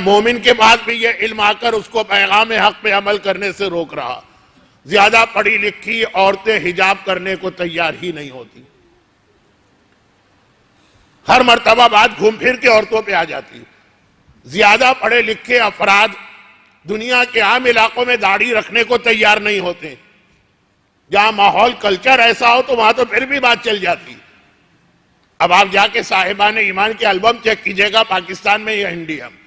مومن کے بعد بھی یہ علم آ کر اس کو پیغام حق پہ عمل کرنے سے روک رہا. زیادہ پڑھی لکھی عورتیں حجاب کرنے کو تیار ہی نہیں ہوتی. ہر مرتبہ بات گھوم پھر کے عورتوں پہ آ جاتی. زیادہ پڑھے لکھے افراد دنیا کے عام علاقوں میں داڑھی رکھنے کو تیار نہیں ہوتے. جہاں ماحول کلچر ایسا ہو تو وہاں تو پھر بھی بات چل جاتی. اب آپ جا کے صاحبان ایمان کے البم چیک کیجئے گا پاکستان میں یا انڈیا میں.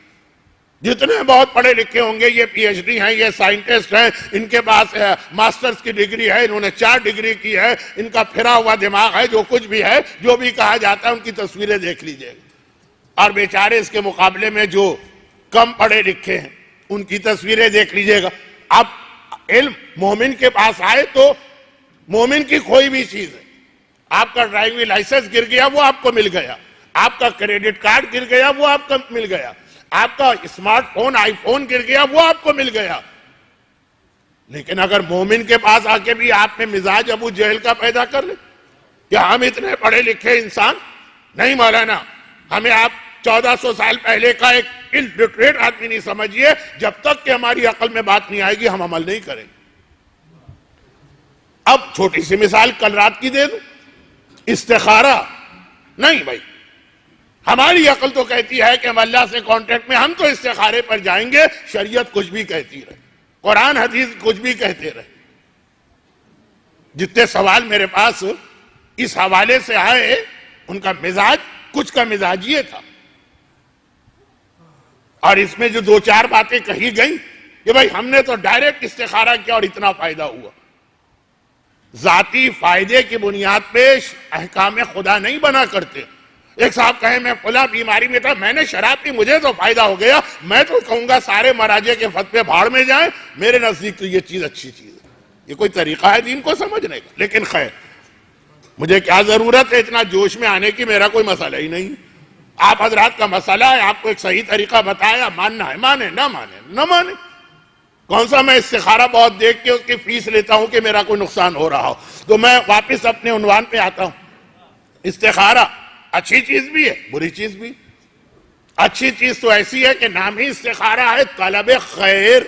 جتنے بہت پڑھے لکھے ہوں گے، یہ پی ایچ ڈی ہیں، یہ سائنٹسٹ ہیں، ان کے پاس ماسٹرز کی ڈگری ہے، انہوں نے 4 ڈگری کی ہے، ان کا پھرا ہوا دماغ ہے، جو کچھ بھی ہے، جو بھی کہا جاتا ہے ان کی تصویریں دیکھ لیجئے گا. اور بیچارے اس کے مقابلے میں جو کم پڑھے لکھے ہیں ان کی تصویریں دیکھ لیجئے گا. اب علم مومن کے پاس آئے تو مومن کی کوئی بھی چیز ہے. آپ کا ڈرائیونگ لائسنس گر گیا وہ آپ کو مل گیا، آپ کا کریڈٹ کارڈ گر گیا وہ آپ کو مل گیا، آپ کا اسمارٹ فون آئی فون گر گیا وہ آپ کو مل گیا. لیکن اگر مومن کے پاس آ کے بھی آپ میں مزاج ابو جہل کا پیدا کر لے کہ ہم اتنے پڑھے لکھے انسان نہیں، مولانا ہمیں آپ 1400 سال پہلے کا ایک الٹریٹ آدمی نہیں سمجھیے، جب تک کہ ہماری عقل میں بات نہیں آئے گی ہم عمل نہیں کریں گے. اب چھوٹی سی مثال کل رات کی دے دوں. استخارہ نہیں بھائی، ہماری عقل تو کہتی ہے کہ ہم اللہ سے کانٹیکٹ میں، ہم تو استخارے پر جائیں گے. شریعت کچھ بھی کہتی رہے، قرآن حدیث کچھ بھی کہتے رہے. جتنے سوال میرے پاس اس حوالے سے آئے ان کا مزاج کچھ کا مزاج یہ تھا. اور اس میں جو 2-4 باتیں کہی گئیں کہ بھائی ہم نے تو ڈائریکٹ استخارہ کیا اور اتنا فائدہ ہوا. ذاتی فائدے کی بنیاد پہ احکام خدا نہیں بنا کرتے. ایک صاحب کہیں میں فلاں بیماری میں تھا، میں نے شراب پی، مجھے تو فائدہ ہو گیا، میں تو کہوں گا سارے مراجع کے فتوے بھاڑ میں جائیں، میرے نزدیک تو یہ چیز اچھی چیز ہے. یہ کوئی طریقہ ہے دین کو سمجھنے کا؟ لیکن خیر، مجھے کیا ضرورت ہے اتنا جوش میں آنے کی؟ میرا کوئی مسئلہ ہی نہیں. آپ حضرات کا مسئلہ ہے، آپ کو ایک صحیح طریقہ بتایا، ماننا ہے مانے، نہ مانے نہ مانے. کون سا میں استخارہ بہت دیکھ کے اس کی فیس لیتا ہوں کہ میرا کوئی نقصان ہو رہا ہو. تو میں واپس اپنے عنوان پہ آتا ہوں. استخارہ اچھی چیز بھی ہے، بری چیز بھی. اچھی چیز تو ایسی ہے کہ نام ہی استخارہ ہے، طلب خیر.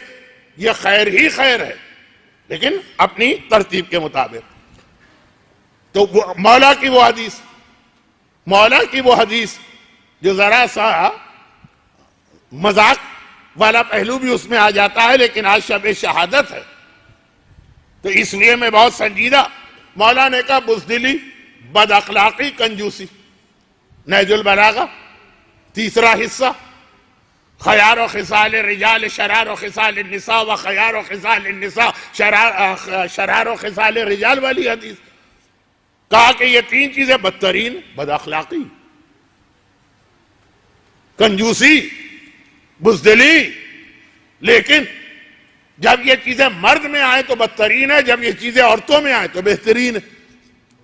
یہ خیر ہی خیر ہے، لیکن اپنی ترتیب کے مطابق. تو مولا کی وہ حدیث جو ذرا سا مذاق والا پہلو بھی اس میں آ جاتا ہے، لیکن آج شب شہادت ہے تو اس لیے میں بہت سنجیدہ. مولا نے کہا بزدلی، بد اخلاقی، کنجوسی. نہج البلاغہ 3 حصہ، خیار و خصال رجال، شرار و خصال النساء، و خیار و خصال النساء شرار و خصال رجال والی حدیث. کہا کہ یہ 3 چیزیں بدترین، بد اخلاقی، کنجوسی، بزدلی. لیکن جب یہ چیزیں مرد میں آئیں تو بدترین ہے، جب یہ چیزیں عورتوں میں آئیں تو بہترین ہے.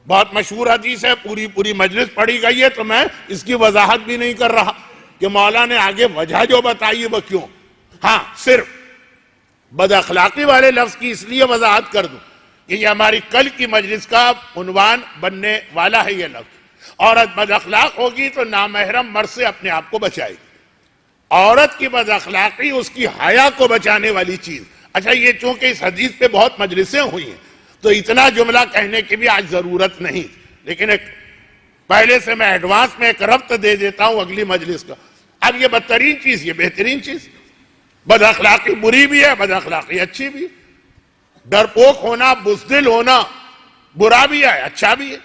بہت مشہور حدیث ہے، پوری مجلس پڑھی گئی ہے، تو میں اس کی وضاحت بھی نہیں کر رہا کہ مولا نے آگے وجہ جو بتائی ہے وہ کیوں. ہاں، صرف بد اخلاقی والے لفظ کی اس لیے وضاحت کر دوں کہ یہ ہماری کل کی مجلس کا عنوان بننے والا ہے. یہ لفظ، عورت بد اخلاق ہوگی تو نامحرم مرد سے اپنے آپ کو بچائے گی. عورت کی بد اخلاقی اس کی حیا کو بچانے والی چیز. اچھا، یہ چونکہ اس حدیث پہ بہت مجلسیں ہوئی ہیں تو اتنا جملہ کہنے کی بھی آج ضرورت نہیں، لیکن ایک پہلے سے میں ایڈوانس میں ایک ربط دے دیتا ہوں اگلی مجلس کا. اب یہ بدترین چیز، یہ بہترین چیز. بد اخلاقی بری بھی ہے، بد اخلاقی اچھی بھی ہے. ڈرپوک ہونا، بزدل ہونا برا بھی ہے، اچھا بھی ہے.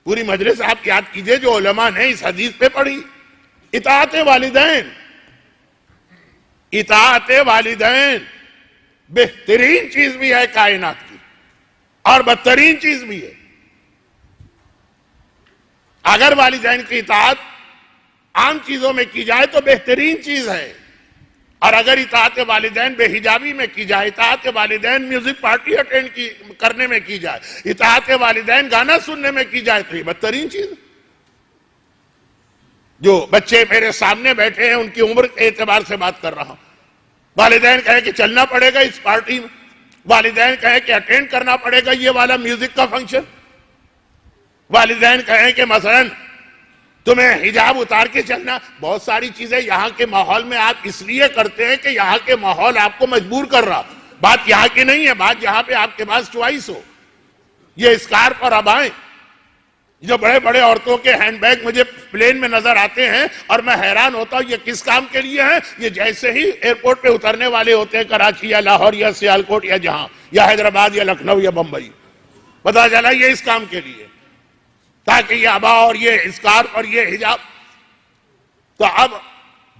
پوری مجلس آپ یاد کیجئے جو علماء نے اس حدیث پہ پڑھی. اطاعت والدین، اطاعت والدین بہترین چیز بھی ہے کائنات کی اور بدترین چیز بھی ہے. اگر والدین کی اطاعت عام چیزوں میں کی جائے تو بہترین چیز ہے، اور اگر اطاعت والدین بے حجابی میں کی جائے، اطاعت والدین میوزک پارٹی اٹینڈ کرنے میں کی جائے، اطاعت والدین گانا سننے میں کی جائے تو یہ بدترین چیز ہے. جو بچے میرے سامنے بیٹھے ہیں ان کی عمر کے اعتبار سے بات کر رہا ہوں. والدین کہیں کہ چلنا پڑے گا اس پارٹی میں، والدین کہیں کہ اٹینڈ کرنا پڑے گا یہ والا میوزک کا فنکشن، والدین کہیں کہ مثلا تمہیں حجاب اتار کے چلنا، بہت ساری چیزیں یہاں کے ماحول میں آپ اس لیے کرتے ہیں کہ یہاں کے ماحول آپ کو مجبور کر رہا. بات یہاں کی نہیں ہے، بات جہاں پہ آپ کے پاس چوائس ہو. یہ اسکارف اور ابائیں، جو بڑے بڑے عورتوں کے ہینڈ بیگ مجھے پلین میں نظر آتے ہیں اور میں حیران ہوتا ہوں یہ کس کام کے لیے ہیں. یہ جیسے ہی ایئرپورٹ پہ اترنے والے ہوتے ہیں کراچی یا لاہور یا سیالکوٹ یا جہاں یا حیدرآباد یا لکھنؤ یا بمبئی، پتا چلا یہ اس کام کے لیے، تاکہ یہ ابا اور یہ اسکارف اور یہ حجاب. تو اب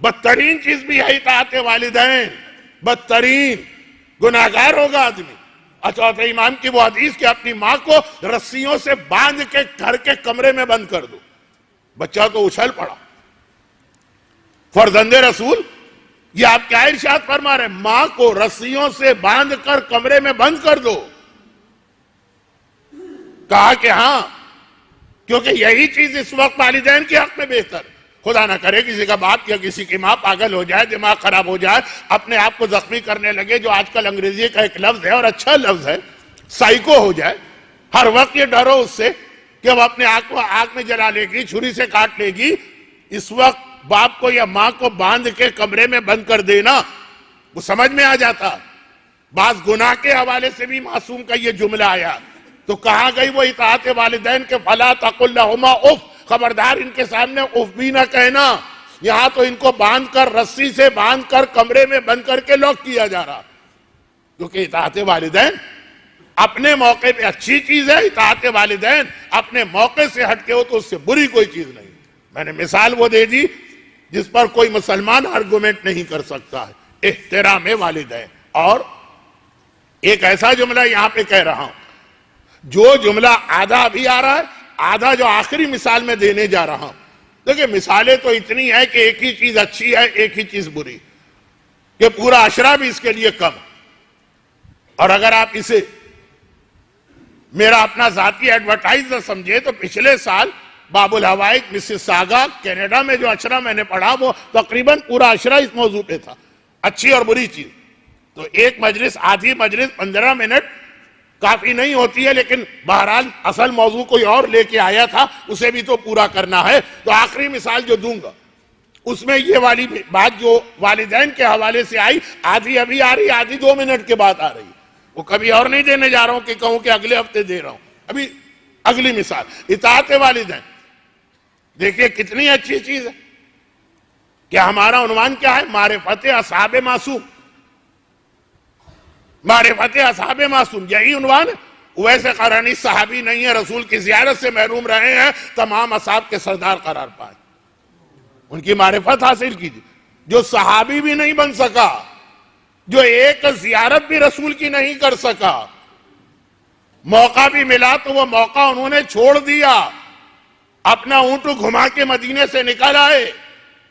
بدترین چیز بھی ہے اطاعت والدین، بدترین گناہگار ہوگا آدمی. چوتھے امام کی وہ حدیث کہ اپنی ماں کو رسیوں سے باندھ کے گھر کے کمرے میں بند کر دو. بچہ تو اچھل پڑا. فرزند رسول، یہ آپ کیا ارشاد فرما رہے ہیں؟ ماں کو رسیوں سے باندھ کر کمرے میں بند کر دو. کہا کہ ہاں، کیونکہ یہی چیز اس وقت والدین کے حق میں بہتر. خدا نہ کرے کسی کا باپ یا کسی کی ماں پاگل ہو جائے، دماغ خراب ہو جائے، اپنے آپ کو زخمی کرنے لگے، جو آج کل انگریزی کا ایک لفظ ہے اور اچھا لفظ ہے، سائیکو ہو جائے. ہر وقت یہ ڈرو اس سے کہ وہ اپنے آنکھ کو آگ میں جلا لے گی، چھری سے کاٹ لے گی. اس وقت باپ کو یا ماں کو باندھ کے کمرے میں بند کر دینا وہ سمجھ میں آ جاتا. بعض گناہ کے حوالے سے بھی معصوم کا یہ جملہ آیا تو کہا گئی وہ اطاعت والدین کے فلا تقل لہما اف، خبردار ان کے سامنے اف بھی نہ کہنا. یہاں تو ان کو باندھ کر، رسی سے باندھ کر کمرے میں بند کر کے لاک کیا جا رہا. کیونکہ اطاعت والدین اپنے موقع پہ اچھی چیز ہے، اطاعت والدین اپنے موقع سے ہٹ کے ہو تو اس سے بری کوئی چیز نہیں. میں نے مثال وہ دے دی جس پر کوئی مسلمان آرگومنٹ نہیں کر سکتا ہے، احترام والدین. اور ایک ایسا جملہ یہاں پہ کہہ رہا ہوں، جو جملہ آدھا ابھی آ رہا ہے، آدھا جو آخری مثال میں دینے جا رہا ہوں. دیکھیں مثالیں تو اتنی ہیں کہ ایک ہی چیز اچھی ہے، ایک ہی چیز بری، کہ پورا عشرہ بھی اس کے لیے کم. اور اگر آپ اسے میرا اپنا ذاتی ایڈورٹائز نہ سمجھے تو پچھلے سال باب الحوائج مسیساگا کینیڈا میں جو عشرہ میں نے پڑھا وہ تقریباً پورا عشرہ اس موضوع پہ تھا، اچھی اور بری چیز. تو ایک مجلس، آدھی مجلس 15 منٹ کافی نہیں ہوتی ہے، لیکن بہرحال اصل موضوع کوئی اور لے کے آیا تھا، اسے بھی تو پورا کرنا ہے. تو آخری مثال جو دوں گا اس میں یہ والی بات جو والدین کے حوالے سے آئی، آدھی ابھی آ رہی، آدھی 2 منٹ کے بعد آ رہی. وہ کبھی اور نہیں دینے جا رہا ہوں کہ کہوں کہ اگلے ہفتے دے رہا ہوں. ابھی اگلی مثال اطاعت والدین. دیکھیے کتنی اچھی چیز ہے کہ ہمارا عنوان کیا ہے؟ معرفت اصحاب معصوم. معرفت اصحاب معصوم، یہی عنوان ہے. ویسے قرآنی صحابی نہیں ہے، رسول کی زیارت سے محروم رہے ہیں، تمام اصحاب کے سردار قرار پائے، ان کی معرفت حاصل کیجیے. جو صحابی بھی نہیں بن سکا، جو ایک زیارت بھی رسول کی نہیں کر سکا، موقع بھی ملا تو وہ موقع انہوں نے چھوڑ دیا. اپنا اونٹ گھما کے مدینے سے نکل آئے،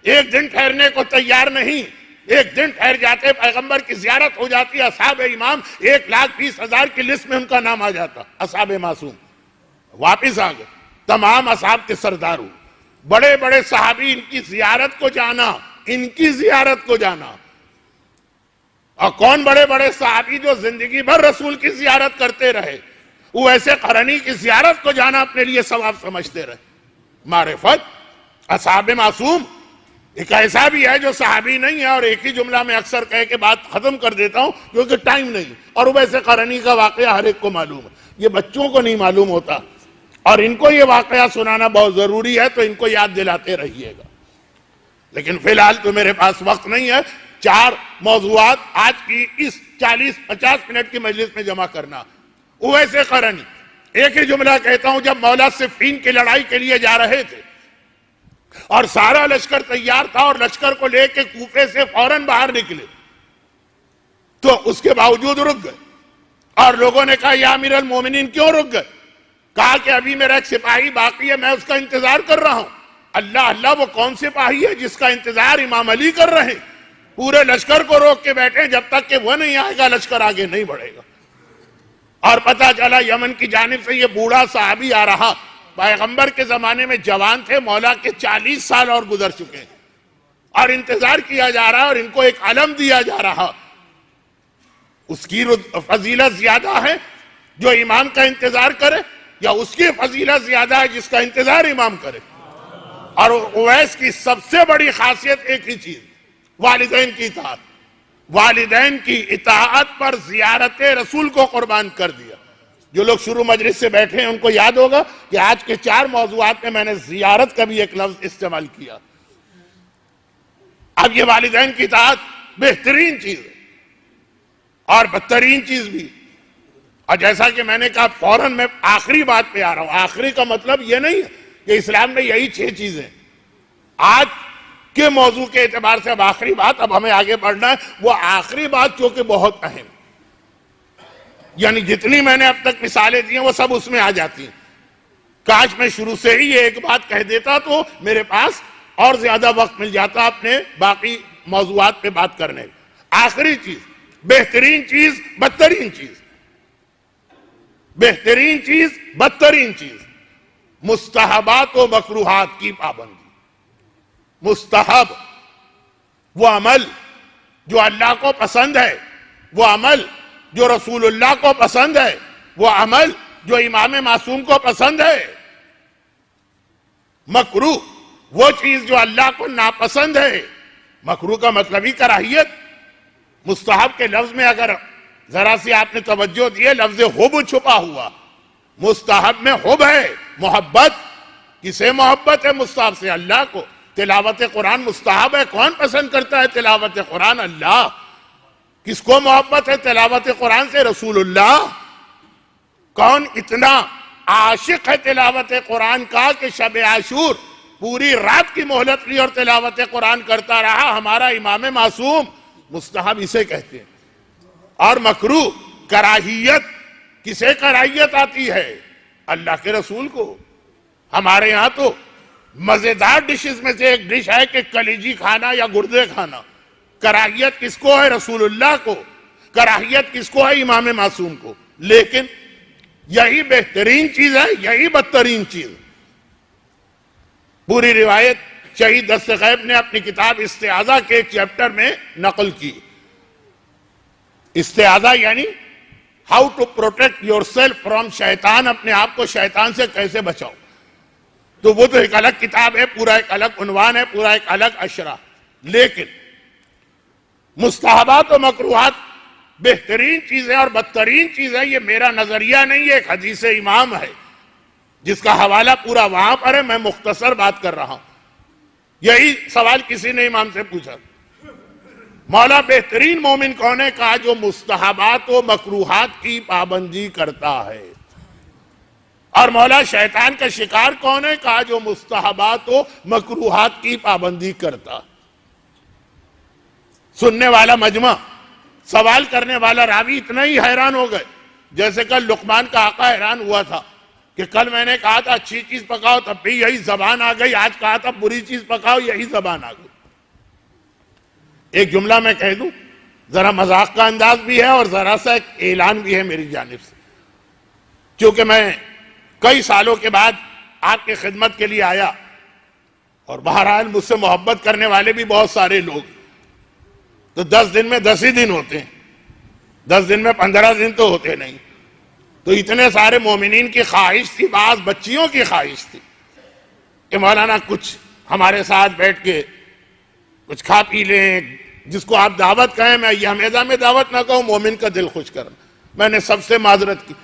ایک دن ٹھہرنے کو تیار نہیں. ایک دن ٹھہر جاتے، پیغمبر کی زیارت ہو جاتی، اصحاب امام 1,20,000 کی لسٹ میں ان کا نام آ جاتا، اصحاب معصوم. واپس آ گئے، تمام اصحاب کے سردار ہوئے. بڑے بڑے صحابی ان کی زیارت کو جانا، ان کی زیارت کو جانا. اور کون بڑے بڑے صحابی جو زندگی بھر رسول کی زیارت کرتے رہے، وہ ایسے قرنی کی زیارت کو جانا اپنے لیے ثواب سمجھتے رہے. معرفت اصحاب معصوم ایک ایسا بھی ہے جو صحابی نہیں ہے. اور ایک ہی جملہ میں اکثر کہہ کے بات ختم کر دیتا ہوں کیونکہ ٹائم نہیں. اور ویسے قرنی کا واقعہ ہر ایک کو معلوم ہے، یہ بچوں کو نہیں معلوم ہوتا، اور ان کو یہ واقعہ سنانا بہت ضروری ہے، تو ان کو یاد دلاتے رہیے گا. لیکن فی الحال تو میرے پاس وقت نہیں ہے 4 موضوعات آج کی اس 40-50 منٹ کی مجلس میں جمع کرنا. ویسے قرنی ایک ہی جملہ کہتا ہوں، جب مولا صفین کی لڑائی کے لیے جا رہے تھے اور سارا لشکر تیار تھا اور لشکر کو لے کے کوفے سے فوراً باہر نکلے، تو اس کے باوجود رک گئے. اور لوگوں نے کہا یا امیر المومنین کیوں رک گئے؟ کہا کہ ابھی میرا ایک سپاہی باقی ہے، میں اس کا انتظار کر رہا ہوں. اللہ اللہ، وہ کون سپاہی ہے جس کا انتظار امام علی کر رہے ہیں؟ پورے لشکر کو روک کے بیٹھے، جب تک کہ وہ نہیں آئے گا لشکر آگے نہیں بڑھے گا. اور پتہ چلا یمن کی جانب سے یہ بوڑھا صحابی آ رہا، پیغمبر کے زمانے میں جوان تھے، مولا کے 40 سال اور گزر چکے ہیں، اور انتظار کیا جا رہا اور ان کو ایک علم دیا جا رہا. اس کی فضیلت زیادہ ہے جو امام کا انتظار کرے، یا اس کی فضیلت زیادہ ہے جس کا انتظار امام کرے؟ اور اویس کی سب سے بڑی خاصیت ایک ہی چیز، والدین کی اطاعت، والدین کی اطاعت پر زیارت رسول کو قربان کر دیا۔ جو لوگ شروع مجلس سے بیٹھے ہیں ان کو یاد ہوگا کہ آج کے 4 موضوعات میں میں نے زیارت کا بھی ایک لفظ استعمال کیا۔ اب یہ والدین کی اطاعت بہترین چیز ہے اور بدترین چیز بھی، اور جیسا کہ میں نے کہا فوراً میں آخری بات پہ آ رہا ہوں۔ آخری کا مطلب یہ نہیں ہے کہ اسلام میں یہی 6 چیزیں، آج کے موضوع کے اعتبار سے اب آخری بات، اب ہمیں آگے بڑھنا ہے، وہ آخری بات جو کہ بہت اہم، یعنی جتنی میں نے اب تک مثالیں دی ہیں وہ سب اس میں آ جاتی ہیں۔ کاش میں شروع سے ہی یہ ایک بات کہہ دیتا تو میرے پاس اور زیادہ وقت مل جاتا اپنے باقی موضوعات پہ بات کرنے۔ آخری چیز، بہترین چیز، بدترین چیز، بہترین چیز، بدترین چیز، مستحبات و مکروہات کی پابندی۔ مستحب وہ عمل جو اللہ کو پسند ہے، وہ عمل جو رسول اللہ کو پسند ہے، وہ عمل جو امام معصوم کو پسند ہے۔ مکروہ وہ چیز جو اللہ کو ناپسند ہے۔ مکروہ کا مطلب ہی کراہیت۔ مستحب کے لفظ میں اگر ذرا سی آپ نے توجہ دی ہے، لفظ حب چھپا ہوا۔ مستحب میں حب ہے، محبت۔ کسے محبت ہے مستحب سے؟ اللہ کو۔ تلاوت قرآن مستحب ہے، کون پسند کرتا ہے تلاوت قرآن؟ اللہ۔ کس کو محبت ہے تلاوت قرآن سے؟ رسول اللہ۔ کون اتنا عاشق ہے تلاوت قرآن کا کہ شب عاشور پوری رات کی مہلت لی اور تلاوت قرآن کرتا رہا؟ ہمارا امام معصوم۔ مستحب اسے کہتے ہیں۔ اور مکروہ کراہیت، کسے کراہیت آتی ہے؟ اللہ کے رسول کو۔ ہمارے ہاں تو مزیدار ڈشز میں سے ایک ڈش ہے کہ کلیجی کھانا یا گردے کھانا۔ کراہیت کس کو ہے؟ رسول اللہ کو۔ کراہیت کس کو ہے؟ امام معصوم کو۔ لیکن یہی بہترین چیز ہے، یہی بدترین چیز۔ پوری روایت شہید دست غیب نے اپنی کتاب استعاذہ کے ایک چیپٹر میں نقل کی۔ استعاذہ یعنی how to protect yourself from شیطان، اپنے آپ کو شیطان سے کیسے بچاؤ۔ تو وہ تو ایک الگ کتاب ہے، پورا ایک الگ عنوان ہے، پورا ایک الگ اشرا۔ لیکن مستحبات و مکروہات بہترین چیز ہے اور بدترین چیز ہے، یہ میرا نظریہ نہیں ہے، ایک حدیث امام ہے جس کا حوالہ پورا وہاں پر ہے، میں مختصر بات کر رہا ہوں۔ یہی سوال کسی نے امام سے پوچھا، مولا بہترین مومن کون ہے؟ کہا جو مستحبات و مکروہات کی پابندی کرتا ہے۔ اور مولا شیطان کا شکار کون ہے؟ کہا جو مستحبات و مکروہات کی پابندی کرتا۔ سننے والا مجمع، سوال کرنے والا راوی اتنا ہی حیران ہو گئے جیسے کل لقمان کا آقا حیران ہوا تھا کہ کل میں نے کہا تھا اچھی چیز پکاؤ تب بھی یہی زبان آ گئی، آج کہا تھا بری چیز پکاؤ یہی زبان آ گئی۔ ایک جملہ میں کہہ دوں، ذرا مذاق کا انداز بھی ہے اور ذرا سا ایک اعلان بھی ہے میری جانب سے۔ چونکہ میں کئی سالوں کے بعد آپ کی خدمت کے لیے آیا اور بہرحال مجھ سے محبت کرنے والے بھی بہت سارے لوگ، تو 10 دن میں 10 ہی دن ہوتے ہیں، 10 دن میں 15 دن تو ہوتے نہیں۔ تو اتنے سارے مومنین کی خواہش تھی، بعض بچیوں کی خواہش تھی کہ مولانا کچھ ہمارے ساتھ بیٹھ کے کچھ کھا پی لیں، جس کو آپ دعوت کہیں، میں یہ ہمیزہ میں دعوت نہ کہوں، مومن کا دل خوش کرنا۔ میں نے سب سے معذرت کی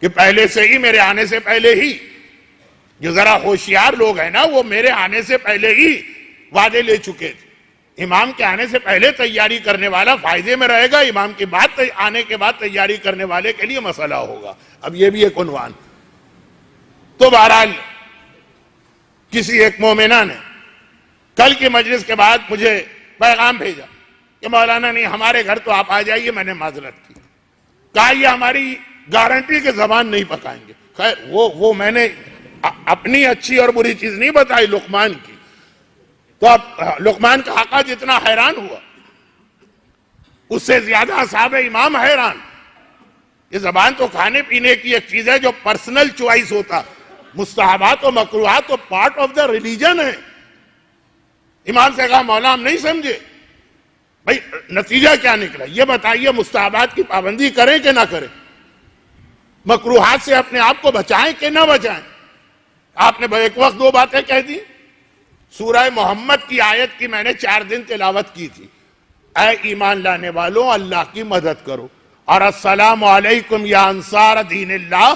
کہ پہلے سے ہی، میرے آنے سے پہلے ہی، جو ذرا ہوشیار لوگ ہیں نا وہ میرے آنے سے پہلے ہی وعدے لے چکے تھے۔ امام کے آنے سے پہلے تیاری کرنے والا فائدے میں رہے گا، امام کے بعد آنے کے بعد تیاری کرنے والے کے لیے مسئلہ ہوگا۔ اب یہ بھی ایک عنوان۔ تو بہرحال کسی ایک مومنہ نے کل کی مجلس کے بعد مجھے پیغام بھیجا کہ مولانا نہیں ہمارے گھر تو آپ آ جائیے۔ میں نے معذرت کی، کہا یہ ہماری گارنٹی کے زبان نہیں پکائیں گے۔ خیر وہ میں نے اپنی اچھی اور بری چیز نہیں بتائی لقمان کی۔ تو اب لقمان کا آقا جتنا حیران ہوا اس سے زیادہ اصحاب امام حیران۔ یہ زبان تو کھانے پینے کی ایک چیز ہے جو پرسنل چوائس ہوتا، مستحبات و مکروہات تو پارٹ آف دا ریلیجن ہے۔ امام سے کہا مولا ہم نہیں سمجھے، بھائی نتیجہ کیا نکلا یہ بتائیے، مستحبات کی پابندی کریں کہ نہ کریں، مکروہات سے اپنے آپ کو بچائیں کہ نہ بچائیں؟ آپ نے ایک وقت 2 باتیں کہہ دی، سورہ محمد کی آیت کی میں نے 4 دن تلاوت کی تھی، اے ایمان لانے والوں اللہ کی مدد کرو، اور السلام علیکم یا انصار دین اللہ،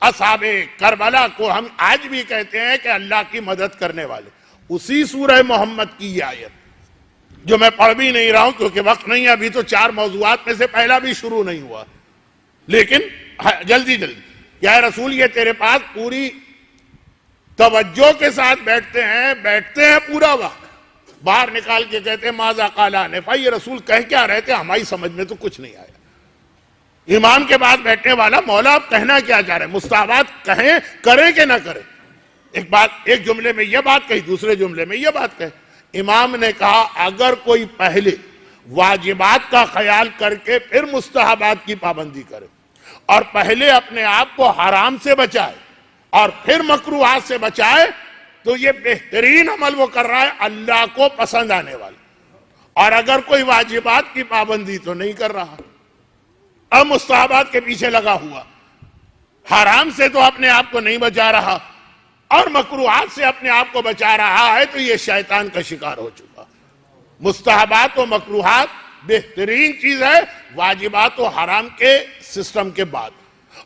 اصحاب کربلا کو ہم آج بھی کہتے ہیں کہ اللہ کی مدد کرنے والے۔ اسی سورہ محمد کی یہ آیت جو میں پڑھ بھی نہیں رہا ہوں کیونکہ وقت نہیں ہے، ابھی تو 4 موضوعات میں سے پہلا بھی شروع نہیں ہوا، لیکن جلدی کیا ہے رسول یہ تیرے پاس پوری توجہ کے ساتھ بیٹھتے ہیں پورا وقت، باہر نکال کے کہتے ہیں ماذا قال آنفا، یہ رسول کہہ کیا رہے تھے، ہماری سمجھ میں تو کچھ نہیں آیا۔ امام کے بعد بیٹھنے والا مولا آپ کہنا کیا چاہ رہے ہیں، مستحبات کہیں کریں کہ نہ کریں، ایک جملے میں یہ بات کہی، دوسرے جملے میں یہ بات کہی۔ امام نے کہا اگر کوئی پہلے واجبات کا خیال کر کے پھر مستحبات کی پابندی کرے، اور پہلے اپنے آپ کو حرام سے بچائے اور پھر مکروہات سے بچائے، تو یہ بہترین عمل وہ کر رہا ہے اللہ کو پسند آنے والا۔ اور اگر کوئی واجبات کی پابندی تو نہیں کر رہا، اب مستحبات کے پیچھے لگا ہوا، حرام سے تو اپنے آپ کو نہیں بچا رہا اور مکروہات سے اپنے آپ کو بچا رہا ہے، تو یہ شیطان کا شکار ہو چکا۔ مستحبات و مکروہات بہترین چیز ہے واجبات و حرام کے سسٹم کے بعد،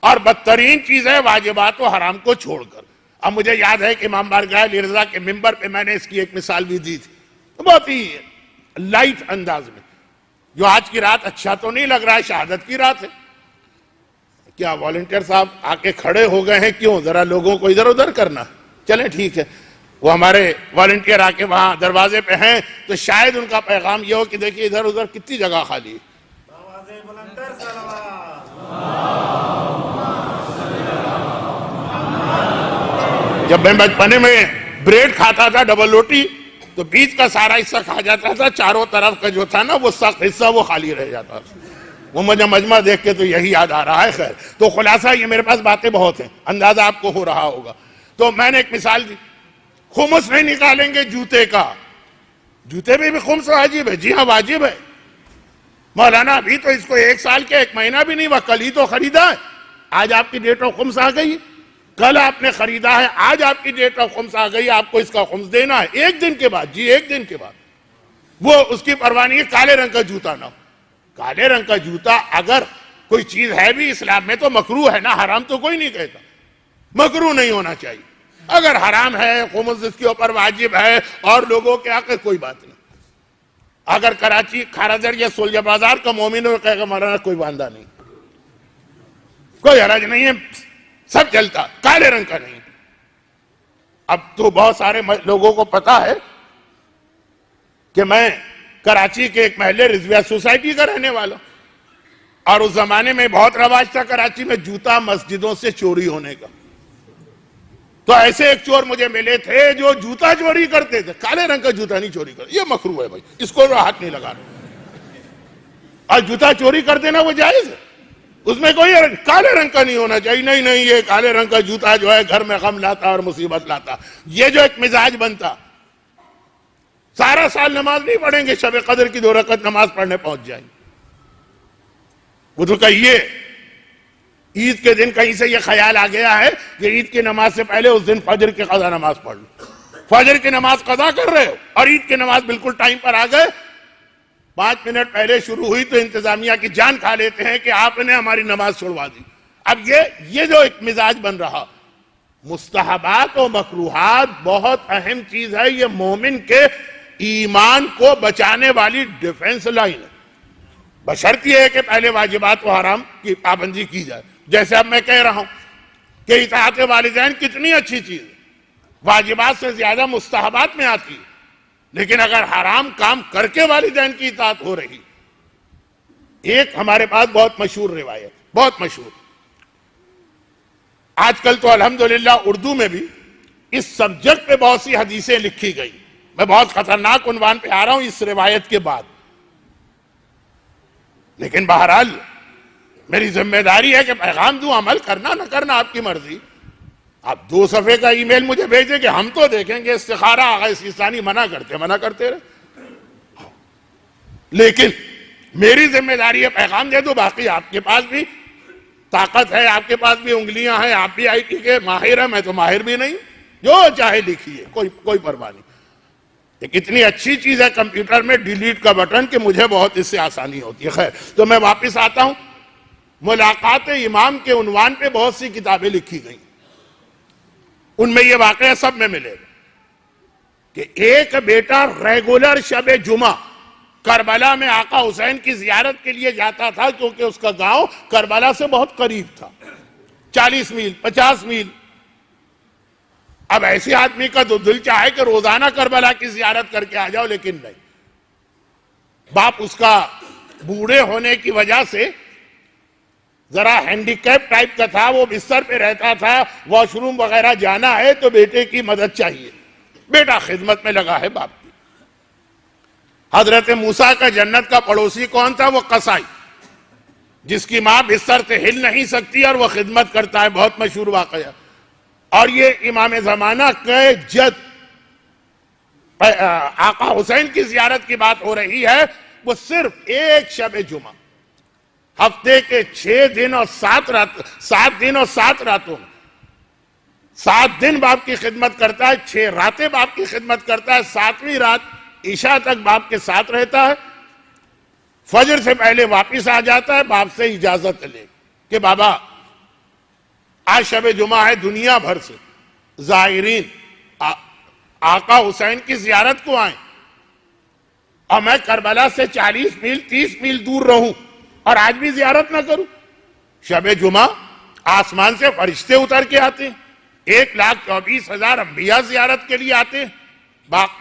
اور بدترین چیز ہے واجبات و حرام کو چھوڑ کر۔ اب مجھے یاد ہے کہ امام بارگاہ علی رضا کے ممبر پہ میں نے اس کی ایک مثال بھی دی تھی، بہت ہی لائٹ انداز میں، جو آج کی رات اچھا تو نہیں لگ رہا ہے، شہادت کی رات ہے، کیا والنٹیئر صاحب آ کے کھڑے ہو گئے ہیں، کیوں ذرا لوگوں کو ادھر ادھر کرنا، چلیں ٹھیک ہے، وہ ہمارے والنٹیئر آ کے وہاں دروازے پہ ہیں، تو شاید ان کا پیغام یہ ہو کہ دیکھیے ادھر ادھر کتنی جگہ خالی ہے۔ جب میں بچپنے میں بریڈ کھاتا تھا ڈبل روٹی، تو بیچ کا سارا حصہ کھا جاتا تھا، چاروں طرف کا جو تھا نا وہ سخت حصہ وہ خالی رہ جاتا تھا۔ وہ مجھے مجمع دیکھ کے تو یہی یاد آ رہا ہے۔ خیر تو خلاصہ یہ میرے پاس باتیں بہت ہیں، اندازہ آپ کو ہو رہا ہوگا۔ تو میں نے ایک مثال دی، خمس نہیں نکالیں گے جوتے کا، جوتے میں بھی خمس واجب ہے، جی ہاں واجب ہے مولانا، ابھی تو اس کو 1 سال کے 1 مہینہ بھی نہیں ہوا، کل ہی تو خریدا ہے، آج آپ کی ڈیٹ آف خمس آ گئی، کل آپ نے خریدا ہے، آج آپ کی ڈیٹ آف خمس آ گئی، آپ کو اس کا خمس دینا ہے 1 دن کے بعد، جی 1 دن کے بعد۔ وہ اس کی پرواہ نہیں ہے کالے رنگ کا جوتا نہ ہو، کالے رنگ کا جوتا اگر کوئی چیز ہے بھی اسلام میں تو مکروہ ہے نا، حرام تو کوئی نہیں کہتا، مکروہ نہیں ہونا چاہیے۔ اگر حرام ہے، خمس اس کے اوپر واجب ہے اور لوگوں کے حق کوئی بات نہیں۔ اگر کراچی کھارزر یا سولجہ بازار کا مومن ہو کہے گا مولانا کوئی باندھا نہیں، کوئی حرج نہیں ہے، سب چلتا، کالے رنگ کا نہیں۔ اب تو بہت سارے لوگوں کو پتا ہے کہ میں کراچی کے ایک محلے رضویہ سوسائٹی کا رہنے والا، اور اس زمانے میں بہت رواج تھا کراچی میں جوتا مسجدوں سے چوری ہونے کا۔ تو ایسے ایک چور مجھے ملے تھے جو جوتا چوری کرتے تھے، کالے رنگ کا جوتا نہیں چوری کرتے، یہ مکروہ ہے بھائی، اس کو ہاتھ نہیں لگانا، اور جوتا چوری کر دینا وہ جائز ہے، اس میں کوئی کالے رنگ کا نہیں ہونا چاہیے، نہیں نہیں یہ کالے رنگ کا جوتا جو ہے گھر میں غم لاتا اور مصیبت لاتا۔ یہ جو ایک مزاج بنتا، سارا سال نماز نہیں پڑھیں گے، شب قدر کی 2 رکعت نماز پڑھنے پہنچ جائیں گے۔ وہ تو کہیے عید کے دن کہیں سے یہ خیال آ گیا ہے کہ عید کی نماز سے پہلے اس دن فجر کی قضا نماز پڑھ لو، فجر کی نماز قضا کر رہے ہو اور عید کی نماز بالکل ٹائم پر آ گئے، 5 منٹ پہلے شروع ہوئی تو انتظامیہ کی جان کھا لیتے ہیں کہ آپ نے ہماری نماز چھوڑوا دی۔ اب یہ جو ایک مزاج بن رہا، مستحبات و مکروہات بہت اہم چیز ہے، یہ مومن کے ایمان کو بچانے والی ڈیفنس لائن ہے، بشرط یہ ہے کہ پہلے واجبات و حرام کی پابندی کی جائے۔ جیسے اب میں کہہ رہا ہوں کہ اطاعت والدین کتنی اچھی چیز ہے، واجبات سے زیادہ مستحبات میں آتی ہے، لیکن اگر حرام کام کر کے والدین کی اطاعت ہو رہی، ایک ہمارے پاس بہت مشہور روایت، بہت مشہور، آج کل تو الحمدللہ اردو میں بھی اس سبجیکٹ پہ بہت سی حدیثیں لکھی گئی، میں بہت خطرناک عنوان پہ آ رہا ہوں اس روایت کے بعد، لیکن بہرحال میری ذمہ داری ہے کہ پیغام دوں، عمل کرنا نہ کرنا آپ کی مرضی۔ آپ 2 صفحے کا ای میل مجھے بھیجیں کہ ہم تو دیکھیں گے استخارہ آغا سیستانی منع کرتے رہے، لیکن میری ذمہ داری ہے پیغام دے دو، باقی آپ کے پاس بھی طاقت ہے، آپ کے پاس بھی انگلیاں ہیں، آپ بھی آئی ٹی کے ماہر ہیں، میں تو ماہر بھی نہیں، جو چاہے لکھیے، کوئی پرواہ نہیں۔ ایک اتنی اچھی چیز ہے کمپیوٹر میں ڈیلیٹ کا بٹن کہ مجھے بہت اس سے آسانی ہوتی ہے. خیر تو میں واپس آتا ہوں. ملاقات امام کے عنوان پہ بہت سی کتابیں لکھی گئی. ان میں یہ واقعہ سب میں ملے گا کہ ایک بیٹا ریگولر شب جمعہ کربلا میں آقا حسین کی زیارت کے لیے جاتا تھا کیونکہ اس کا گاؤں کربلا سے بہت قریب تھا, 40 میل 50 میل. اب ایسے آدمی کا تو دل چاہے کہ روزانہ کربلا کی زیارت کر کے آ جاؤ, لیکن نہیں. باپ اس کا بوڑھے ہونے کی وجہ سے ذرا ہینڈی کیپ ٹائپ کا تھا, وہ بستر پہ رہتا تھا, واش روم وغیرہ جانا ہے تو بیٹے کی مدد چاہیے. بیٹا خدمت میں لگا ہے باپ کی. حضرت موسیٰ کا جنت کا پڑوسی کون تھا؟ وہ قصائی, جس کی ماں بستر سے ہل نہیں سکتی اور وہ خدمت کرتا ہے. بہت مشہور واقعہ. اور یہ امام زمانہ کے جد آقا حسین کی زیارت کی بات ہو رہی ہے. وہ صرف ایک شب جمعہ ہفتے کے 6 دن اور 7 راتوں میں 7 دن باپ کی خدمت کرتا ہے, 6 راتیں باپ کی خدمت کرتا ہے. 7ویں رات عشاء تک باپ کے ساتھ رہتا ہے. فجر سے پہلے واپس آ جاتا ہے باپ سے اجازت لے کہ بابا آج شب جمعہ ہے, دنیا بھر سے زائرین آقا حسین کی زیارت کو آئیں اور میں کربلا سے 40 میل 30 میل دور رہوں اور آج بھی زیارت نہ کروں. شب جمعہ آسمان سے فرشتے اتر کے آتے ہیں, 1,24,000 انبیاء زیارت کے لیے آتے ہیں,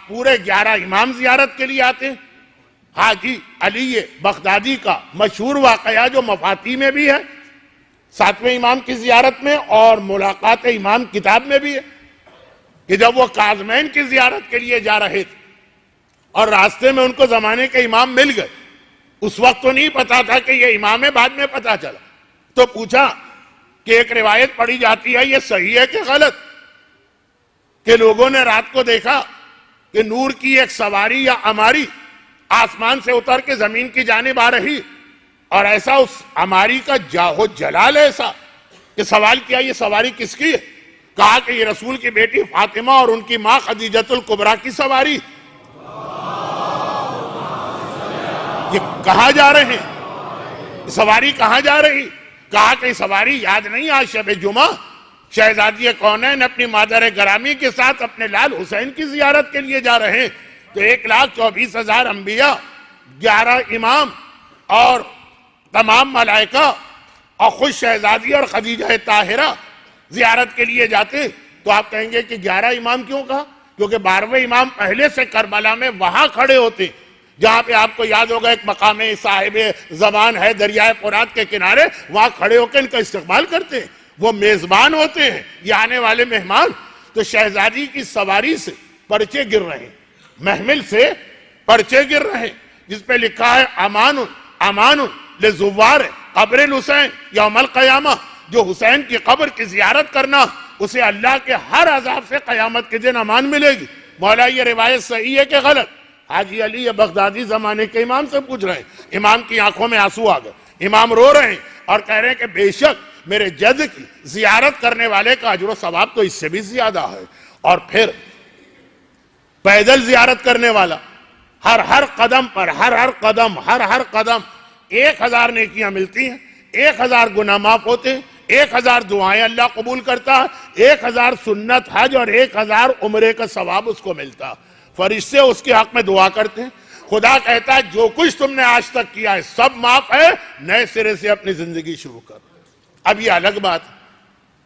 پورے 11 امام زیارت کے لیے آتے ہیں. حاجی علی بغدادی کا مشہور واقعہ جو مفاتی میں بھی ہے 7ویں امام کی زیارت میں اور ملاقات امام کتاب میں بھی ہے کہ جب وہ کاظمین کی زیارت کے لیے جا رہے تھے اور راستے میں ان کو زمانے کے امام مل گئے. اس وقت تو نہیں پتا تھا کہ یہ امام ہے, بعد میں پتا چلا. تو پوچھا کہ ایک روایت پڑھی جاتی ہے یہ صحیح ہے کہ غلط, کہ لوگوں نے رات کو دیکھا کہ نور کی ایک سواری یا اماری آسمان سے اتر کے زمین کی جانب آ رہی, اور ایسا اس اماری کا جاہو جلال ایسا کہ سوال کیا یہ سواری کس کی ہے؟ کہا کہ یہ رسول کی بیٹی فاطمہ اور ان کی ماں خدیجۃ الکبریٰ کی سواری. یہ کہاں جا رہے ہیں؟ سواری کہاں جا رہی؟ کہا کہ سواری یاد نہیں, آج شب جمعہ شہزادی کونین اپنی مادر گرامی کے ساتھ اپنے لال حسین کی زیارت کے لیے جا رہے ہیں. تو 1,24,000 انبیاء 11 امام اور تمام ملائکہ اور خود شہزادی اور خدیجہ طاہرہ زیارت کے لیے جاتے. تو آپ کہیں گے کہ 11 امام کیوں کہا؟ کیونکہ 12ویں امام پہلے سے کربلا میں وہاں کھڑے ہوتے جہاں پہ آپ کو یاد ہوگا ایک مقام صاحب زمان ہے دریائے فرات کے کنارے, وہاں کھڑے ہو کے ان کا استقبال کرتے ہیں. وہ میزبان ہوتے ہیں, یہ آنے والے مہمان. تو شہزادی کی سواری سے پرچے گر رہے ہیں, محمل سے پرچے گر رہے ہیں جس پہ لکھا ہے امان امان لزوار قبر الحسین یوم القیامہ. جو حسین کی قبر کی زیارت کرنا اسے اللہ کے ہر عذاب سے قیامت کے دن امان ملے گی. مولا یہ روایت صحیح ہے کہ غلط؟ حاجی علی بغدادی زمانے کے امام سے پوچھ رہے ہیں. امام کی آنکھوں میں آنسو آ گئے, امام رو رہے ہیں اور کہہ رہے ہیں کہ بے شک میرے جد کی زیارت کرنے والے کا اجر و ثواب تو اس سے بھی زیادہ ہے. اور پھر پیدل زیارت کرنے والا ہر قدم پر ہر قدم 1000 نیکیاں ملتی ہیں, 1000 گناہ معاف ہوتے ہیں, 1000 دعائیں اللہ قبول کرتا ہے, 1000 سنت حج اور 1000 عمرے کا ثواب اس کو ملتا. فرشتے اس کے حق میں دعا کرتے ہیں. خدا کہتا ہے جو کچھ تم نے آج تک کیا ہے سب معاف ہے, نئے سرے سے اپنی زندگی شروع کر. اب یہ الگ بات ہے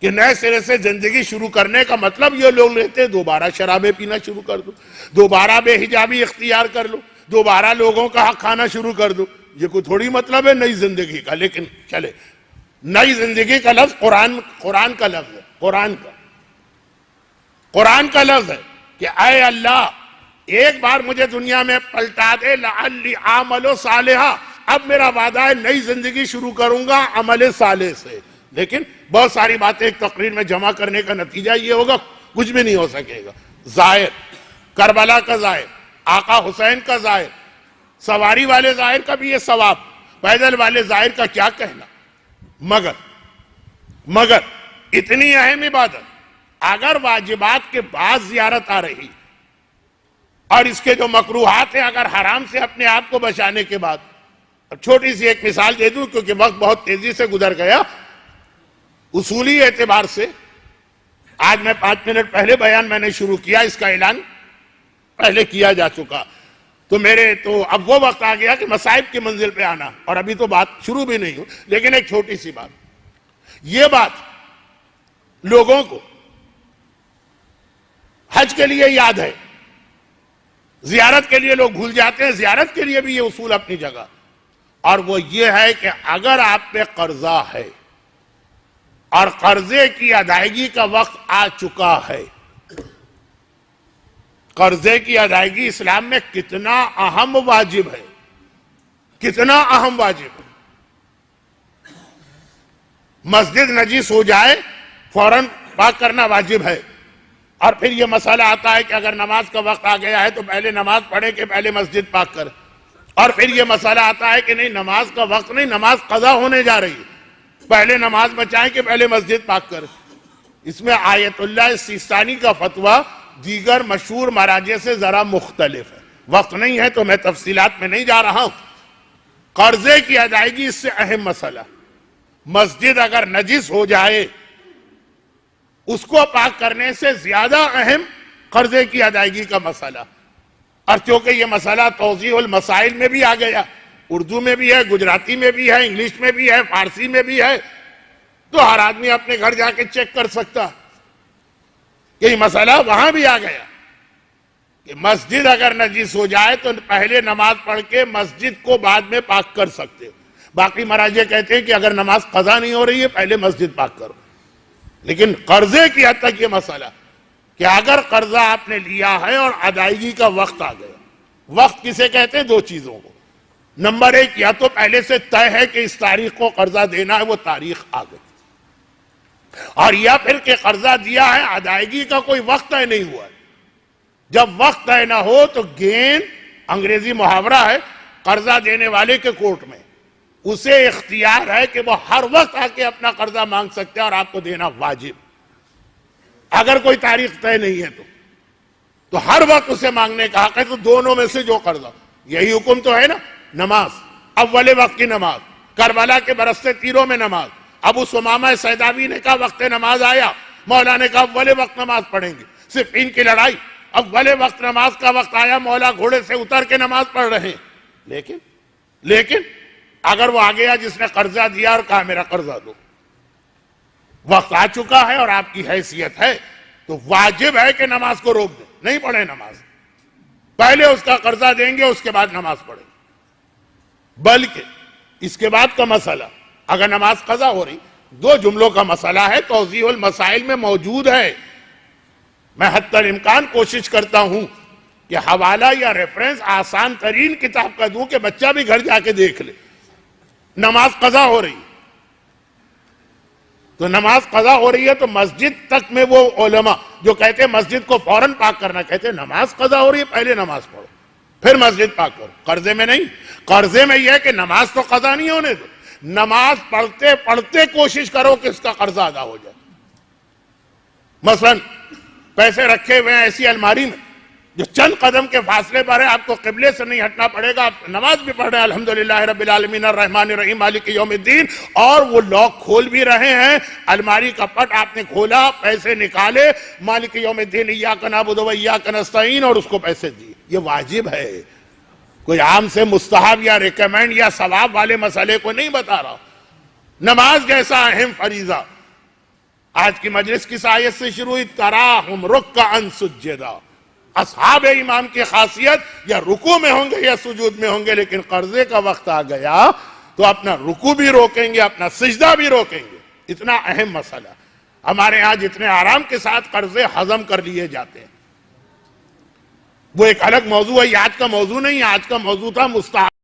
کہ نئے سرے سے زندگی شروع کرنے کا مطلب یہ لوگ لیتے ہیں دوبارہ شرابیں پینا شروع کر دو, دوبارہ بے حجابی اختیار کر لو, دوبارہ لوگوں کا حق کھانا شروع کر دو. یہ کوئی تھوڑی مطلب ہے نئی زندگی کا. لیکن چلے, نئی زندگی کا لفظ قرآن کا لفظ ہے, قرآن کا لفظ ہے کہ اے اللہ ایک بار مجھے دنیا میں پلٹا دے لعلی اعمل صالحا, اب میرا وعدہ ہے نئی زندگی شروع کروں گا عمل صالح سے. لیکن بہت ساری باتیں ایک تقریر میں جمع کرنے کا نتیجہ یہ ہوگا کچھ بھی نہیں ہو سکے گا. زائر, کربلا کا زائر, آقا حسین کا زائر, سواری والے زائر کا بھی یہ ثواب, پیدل والے زائر کا کیا کہنا. مگر اتنی اہم عبادت اگر واجبات کے بعد زیارت آ رہی اور اس کے جو مکروہات ہیں اگر حرام سے اپنے آپ کو بچانے کے بعد. چھوٹی سی ایک مثال دے دوں کیونکہ وقت بہت تیزی سے گزر گیا. اصولی اعتبار سے آج میں 5 منٹ پہلے بیان میں نے شروع کیا, اس کا اعلان پہلے کیا جا چکا, تو اب وہ وقت آ گیا کہ مصائب کی منزل پہ آنا, اور ابھی تو بات شروع بھی نہیں ہو. لیکن ایک چھوٹی سی بات, یہ بات لوگوں کو حج کے لیے یاد ہے, زیارت کے لیے لوگ بھول جاتے ہیں, زیارت کے لیے بھی یہ اصول اپنی جگہ, اور وہ یہ ہے کہ اگر آپ پہ قرضہ ہے اور قرضے کی ادائیگی کا وقت آ چکا ہے. قرضے کی ادائیگی اسلام میں کتنا اہم واجب ہے, کتنا اہم واجب ہے. مسجد نجس ہو جائے فوراً پاک کرنا واجب ہے, اور پھر یہ مسئلہ آتا ہے کہ اگر نماز کا وقت آ گیا ہے تو پہلے نماز پڑھے کہ پہلے مسجد پاک کرے, اور پھر یہ مسئلہ آتا ہے کہ نہیں نماز کا وقت نہیں, نماز قضا ہونے جا رہی ہے, پہلے نماز بچائیں کہ پہلے مسجد پاک کرے. اس میں آیت اللہ سیستانی کا فتویٰ دیگر مشہور مراجع سے ذرا مختلف ہے. وقت نہیں ہے تو میں تفصیلات میں نہیں جا رہا ہوں. قرضے کی ادائیگی اس سے اہم مسئلہ, مسجد اگر نجس ہو جائے اس کو پاک کرنے سے زیادہ اہم قرضے کی ادائیگی کا مسئلہ. اور چونکہ یہ مسئلہ توضیح المسائل میں بھی آ گیا, اردو میں بھی ہے, گجراتی میں بھی ہے, انگلش میں بھی ہے, فارسی میں بھی ہے, تو ہر آدمی اپنے گھر جا کے چیک کر سکتا کہ یہ مسئلہ وہاں بھی آ گیا کہ مسجد اگر نجس ہو جائے تو پہلے نماز پڑھ کے مسجد کو بعد میں پاک کر سکتے. باقی مراجع کہتے ہیں کہ اگر نماز قضا نہیں ہو رہی ہے پہلے مسجد پاک کرو. لیکن قرضے کی حد تک یہ مسئلہ کہ اگر قرضہ آپ نے لیا ہے اور ادائیگی کا وقت آ گیا, وقت کسے کہتے ہیں؟ 2 چیزوں کو. نمبر 1, یا تو پہلے سے طے ہے کہ اس تاریخ کو قرضہ دینا ہے, وہ تاریخ آ گئی, اور یا پھر کہ قرضہ دیا ہے ادائیگی کا کوئی وقت طے نہیں ہوا ہے. جب وقت طے نہ ہو تو گین, انگریزی محاورہ ہے, قرضہ دینے والے کے کورٹ میں اسے اختیار ہے کہ وہ ہر وقت آ کے اپنا قرضہ مانگ سکتے ہیں اور آپ کو دینا واجب, اگر کوئی تاریخ طے نہیں ہے تو ہر وقت اسے مانگنے کا حق ہے. تو دونوں میں سے جو قرضہ, یہی حکم تو ہے نا. نماز, اول وقت کی نماز, کربلا کے برستے تیروں میں نماز. ابو ثمامہ سیداوی نے کہا وقت نماز آیا, مولا نے کہا اول وقت نماز پڑھیں گے. صفین کی لڑائی, اول وقت نماز کا وقت آیا, مولا گھوڑے سے اتر کے نماز پڑھ رہے ہیں. لیکن اگر وہ آ گیا جس نے قرضہ دیا اور کہا میرا قرضہ دو, وقت آ چکا ہے اور آپ کی حیثیت ہے, تو واجب ہے کہ نماز کو روک دیں, نہیں پڑھیں نماز, پہلے اس کا قرضہ دیں گے اس کے بعد نماز پڑھیں. بلکہ اس کے بعد کا مسئلہ, اگر نماز قضا ہو رہی, 2 جملوں کا مسئلہ ہے, توضیح المسائل میں موجود ہے. میں حتی الامکان کوشش کرتا ہوں کہ حوالہ یا ریفرنس آسان ترین کتاب کا دوں کہ بچہ بھی گھر جا کے دیکھ لے. نماز قضا ہو رہی, تو نماز قضا ہو رہی ہے تو مسجد تک میں وہ علماء جو کہتے ہیں مسجد کو فوراً پاک کرنا, کہتے ہیں نماز قضا ہو رہی ہے پہلے نماز پڑھو پھر مسجد پاک کرو. قرضے میں نہیں, قرضے میں یہ ہے کہ نماز تو قضا نہیں ہونے دو, نماز پڑھتے پڑھتے کوشش کرو کہ اس کا قرضہ ادا ہو جائے. مثلا پیسے رکھے ہوئے ہیں ایسی الماری میں جو چند قدم کے فاصلے پر ہے, آپ کو قبلے سے نہیں ہٹنا پڑے گا, آپ نماز بھی پڑھ رہے ہیں الحمدللہ رب العالمین الرحمن الرحیم مالک یوم الدین, اور وہ لاک کھول بھی رہے ہیں, الماری کا پٹ آپ نے کھولا, پیسے نکالے, مالک یوم الدین ایاک نعبد و ایاک نستعین, اور اس کو پیسے دیے. یہ واجب ہے, کوئی عام سے مستحب یا ریکمینڈ یا ثواب والے مسئلے کو نہیں بتا رہا. نماز جیسا اہم فریضہ. آج کی مجلس کس آیت سے شروع ہوئی؟ تراہم رکعا سجدا. اصحاب امام کی خاصیت یا رکوع میں ہوں گے یا سجود میں ہوں گے, لیکن قرضے کا وقت آ گیا تو اپنا رکوع بھی روکیں گے, اپنا سجدہ بھی روکیں گے. اتنا اہم مسئلہ. ہمارے ہاں جتنے آرام کے ساتھ قرضے ہضم کر لیے جاتے ہیں وہ ایک الگ موضوع ہے, یہ آج کا موضوع نہیں. آج کا موضوع تھا مستحب